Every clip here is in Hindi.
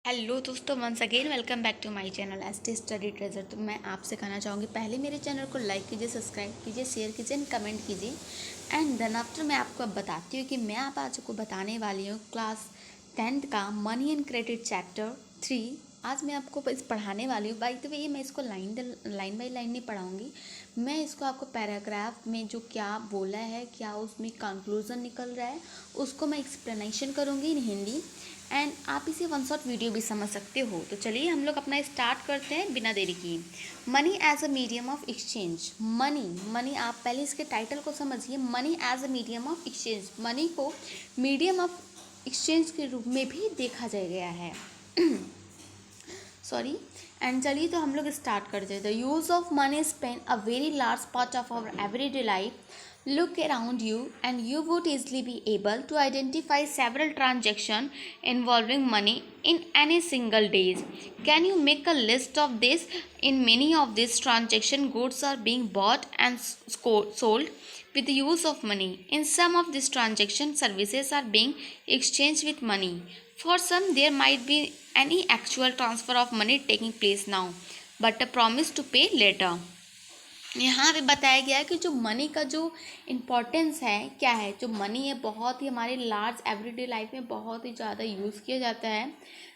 हेलो दोस्तों, once again welcome back to my channel ST Study Treasure. तो मैं आपसे कहना चाहूँगी, पहले मेरे चैनल को लाइक कीजिए, सब्सक्राइब कीजिए, शेयर कीजिए एंड कमेंट कीजिए। एंड देन आफ्टर मैं आपको अब बताती हूँ कि मैं आप आज को बताने वाली हूँ क्लास 10th का मनी एंड क्रेडिट चैप्टर 3। आज मैं आपको इस पढ़ाने वाली हूँ। बाय द वे, मैं इसको लाइन बाय लाइन नहीं पढ़ाऊँगी। मैं इसको आपको पैराग्राफ में जो क्या बोला है, क्या उसमें कंक्लूजन निकल रहा है, उसको मैं एक्सप्लेनेशन करूँगी इन हिंदी। एंड आप इसे वन शॉट वीडियो भी समझ सकते हो। तो चलिए हम लोग अपना स्टार्ट करते हैं बिना देरी की। Money as a medium of exchange. Money आप पहले इसके टाइटल को समझिए। Money as a medium of exchange, money को मीडियम ऑफ एक्सचेंज के रूप में भी देखा जा गया है। सॉरी। एंड चलिए तो हम लोग स्टार्ट करते हैं। The use of money spend a very large part of our everyday life. Look around you and you would easily be able to identify several transactions involving money in any single days. Can you make a list of this? In many of these transactions, goods are being bought and sold with the use of money. In some of these transactions, services are being exchanged with money. For some, there might be any actual transfer of money taking place now, but a promise to pay later. यहाँ पे बताया गया है कि जो मनी का जो इम्पोर्टेंस है क्या है। जो मनी है बहुत ही हमारे लार्ज एवरीडे लाइफ में बहुत ही ज़्यादा यूज़ किया जाता है।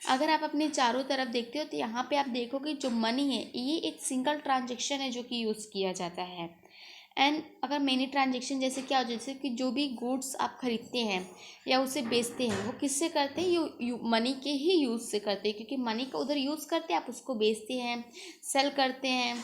अगर आप अपने चारों तरफ देखते हो तो यहाँ पे आप देखोगे जो मनी है ये एक सिंगल ट्रांजेक्शन है जो कि यूज़ किया जाता है। एंड अगर मेनी ट्रांजेक्शन जैसे क्या हो, जैसे कि जो भी गुड्स आप खरीदते हैं या उसे बेचते हैं वो किससे करते हैं, मनी के ही यूज़ से करते हैं, क्योंकि मनी का उधर यूज़ करते हैं, आप उसको बेचते हैं, सेल करते हैं।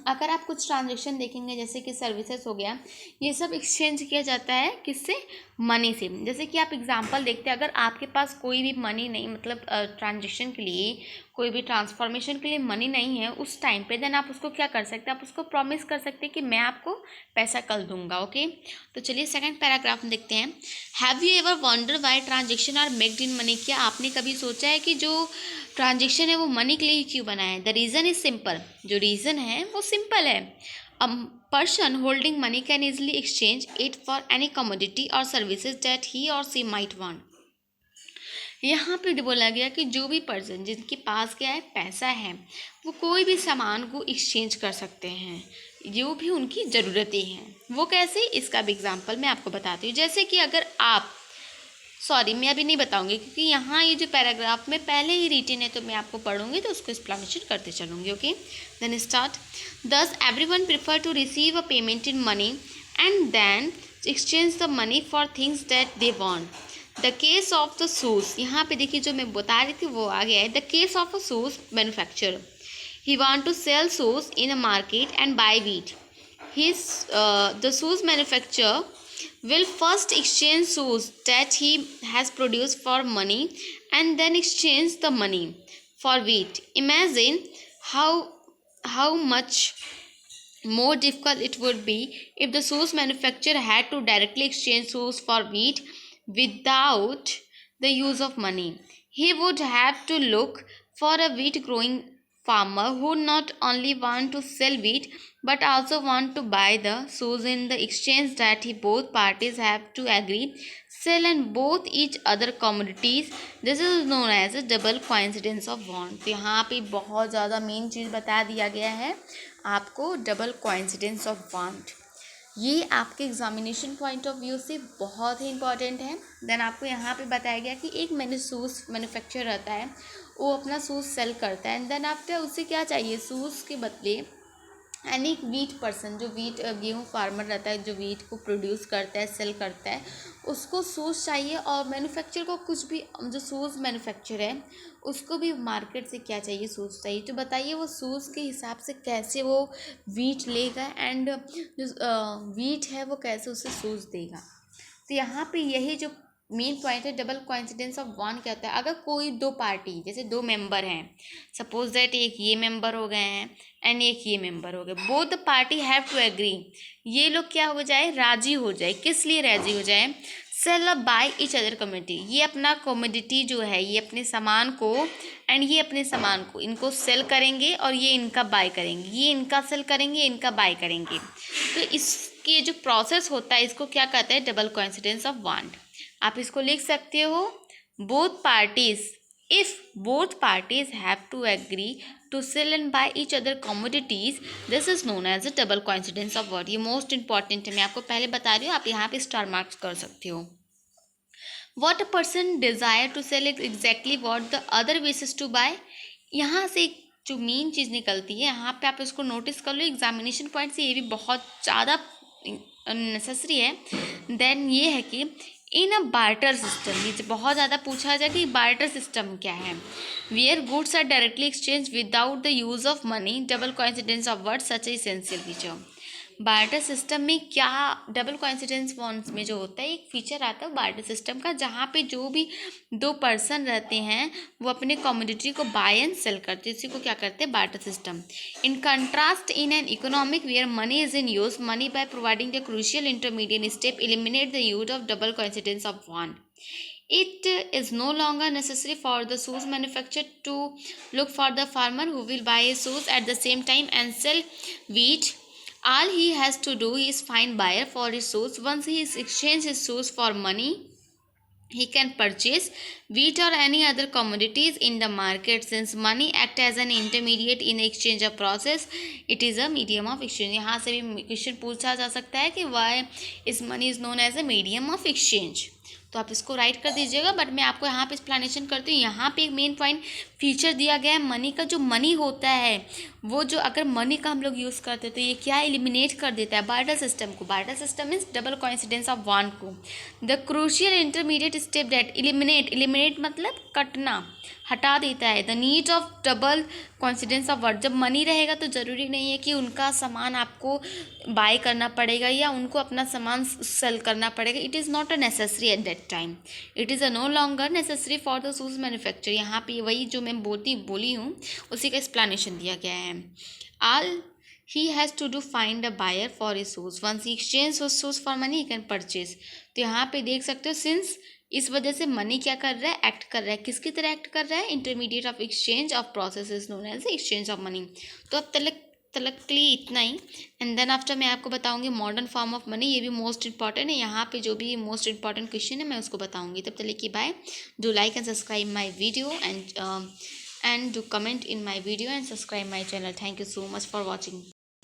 अगर आप कुछ ट्रांजेक्शन देखेंगे जैसे कि सर्विसेज हो गया, ये सब एक्सचेंज किया जाता है किससे, मनी से। जैसे कि आप एग्जांपल देखते हैं, अगर आपके पास कोई भी मनी नहीं, मतलब ट्रांजेक्शन के लिए कोई भी ट्रांसफॉर्मेशन के लिए मनी नहीं है उस टाइम पे, देन आप उसको क्या कर सकते हैं, आप उसको प्रॉमिस कर सकते हैं कि मैं आपको पैसा कल दूंगा। ओके, तो चलिए सेकंड पैराग्राफ में देखते हैं। Have you ever wonder why transaction are maked in money? क्या आपने कभी सोचा है कि जो ट्रांजेक्शन है वो मनी के लिए क्यों बना है? The reason is simple. जो रीज़न है वो सिंपल है। A person holding money can easily exchange it for any commodity और सर्विसेज दैट ही और सी माइट वांट। यहाँ पे बोला गया कि जो भी पर्सन जिनके पास क्या है, पैसा है, वो कोई भी सामान को एक्सचेंज कर सकते हैं जो भी उनकी ज़रूरतें हैं। वो कैसे, इसका भी एग्जांपल मैं आपको बताती हूँ। जैसे कि अगर आप, सॉरी मैं अभी नहीं बताऊंगी क्योंकि यहाँ ये जो पैराग्राफ में पहले ही रिटन है तो मैं आपको पढ़ूंगी तो उसको एक्सप्लेनेशन करते चलूँगी। Okay, then start. Thus everyone prefer to receive a payment in money and then exchange the money for things that they want. The case of the shoes, यहाँ पे देखिए जो मैं बता रही थी वो आ गया है। The case of a shoes manufacturer, he want to sell shoes in a market and buy wheat. The shoes manufacturer will first exchange shoes that he has produced for money and then exchange the money for wheat. Imagine how much more difficult it would be if the shoes manufacturer had to directly exchange shoes for wheat without the use of money. He would have to look for a wheat growing farmer who not only want to sell wheat but also want to buy the shoes in the exchange that he both parties have to agree sell and both each other commodities. This is known as a double coincidence of want. तो यहाँ पे बहुत ज़्यादा मेन चीज़ बता दिया गया है आपको, डबल कोइंसिडेंस ऑफ वांट। ये आपके एग्जामिनेशन पॉइंट ऑफ व्यू से बहुत ही इंपॉर्टेंट है। देन आपको यहाँ पे बताया गया कि एक शूज़ मैन्युफैक्चर रहता है, वो अपना शूज़ सेल करता है एंड देन आफ्टर उसे क्या चाहिए, शूज़ के बदले एनी वीट पर्सन, जो वीट गेहूँ फार्मर रहता है जो वीट को प्रोड्यूस करता है, सेल करता है, उसको शूज़ चाहिए। और मैन्युफैक्चर को कुछ भी, जो शूज़ मैन्युफैक्चर है उसको भी मार्केट से क्या चाहिए, शूज़ चाहिए। तो बताइए वो शूज़ के हिसाब से कैसे वो वीट लेगा एंड जो वीट है वो कैसे उसे शूज़ देगा। तो यहाँ पे यही जो मेन पॉइंट है, डबल कोइंसिडेंस ऑफ वन क्या होता है। अगर कोई दो पार्टी, जैसे दो मेंबर हैं, सपोज दैट एक ये मेंबर हो गए हैं एंड एक ये मेंबर हो गए, both the party have to agree, ये लोग क्या हो जाए, राजी हो जाए। किस लिए राजी हो जाए, sell by each other community, ये अपना कमोडिटी जो है, ये अपने सामान को एंड ये अपने सामान को, इनको सेल करेंगे और ये इनका बाय करेंगे, ये इनका सेल करेंगे, इनका बाय करेंगे। तो इसके जो प्रोसेस होता है इसको क्या कहते हैं, डबल कोइंसिडेंस ऑफ वांट। आप इसको लिख सकते हो, both parties If both parties have to agree to sell and buy each other commodities, this is known as a double coincidence of word. ये मोस्ट इंपॉर्टेंट है, मैं आपको पहले बता रही हूँ, आप यहाँ पे स्टार मार्क्स कर सकते हो. What a person desire to sell is exactly what the other wishes to buy. यहाँ से एक जो मेन चीज़ निकलती है, यहाँ पे आप इसको नोटिस कर लो, एग्जामिनेशन पॉइंट से ये भी बहुत ज़्यादा नेसेसरी है. देन ये है कि इन अ बार्टर सिस्टम, ये बहुत ज़्यादा पूछा जाए कि बार्टर सिस्टम क्या है. Where goods are directly exchange without the use of money, double coincidence of word such essential feature. Barter system में क्या डबल कोइंसिडेंस बॉन्ड्स में जो होता है एक फीचर आता है बार्टर सिस्टम का, जहाँ पे जो भी दो पर्सन रहते हैं वो अपने कमोडिटी को बाय एंड सेल करते हैं, इसी को क्या करते हैं barter system. In contrast in an economic where money is in use, money by providing the crucial intermediate step eliminate the use of double coincidence of one. It is no longer necessary for the shoes manufacturer to look for the farmer who will buy his shoes at the same time and sell wheat. All he has to do is find buyer for his shoes. Once he exchanges his shoes for money, he can purchase wheat or any other commodities in the market. Since money acts as an intermediate in exchange of process, it is a medium of exchange. यहाँ से भी क्वेश्चन पूछा जा सकता है कि why is money is known as a medium of exchange. तो आप इसको राइट कर दीजिएगा, बट मैं आपको यहाँ पे एक्सप्लेनेशन करती हूँ. यहाँ पे एक मेन पॉइंट फीचर दिया गया है मनी का. जो मनी होता है वो जो अगर मनी का हम लोग यूज़ करते हैं तो ये क्या एलिमिनेट कर देता है बार्टर सिस्टम को. Barter system means double coincidence of want को. The crucial intermediate step that eliminate मतलब कटना, हटा देता है. The need of double coincidence of word, जब मनी रहेगा तो ज़रूरी नहीं है कि उनका सामान आपको बाय करना पड़ेगा या उनको अपना सामान सेल करना पड़ेगा. It is not a necessary at that time. It is a no longer necessary for the shoes manufacture. यहाँ पे वही जो मैं बोली हूँ उसी का एक्सप्लेनेशन दिया गया है. All he has to do find a buyer for his shoes. Once he exchanges his shoes for money, he can purchase. तो यहाँ पे देख सकते हो सिंस इस वजह से मनी क्या कर रहा है, एक्ट कर रहा है. किसकी तरह एक्ट कर रहा है, intermediate of exchange of process is known as exchange of money. तो अब तलक के लिए इतना ही. एंड देन आफ्टर मैं आपको बताऊंगी मॉडर्न फॉर्म ऑफ मनी. ये भी मोस्ट इंपॉर्टेंट है. यहाँ पे जो भी मोस्ट इंपॉर्टेंट क्वेश्चन है मैं उसको बताऊंगी. तब तक की bye. Do like and subscribe my video and do comment in my video and subscribe my channel. Thank you so much for watching.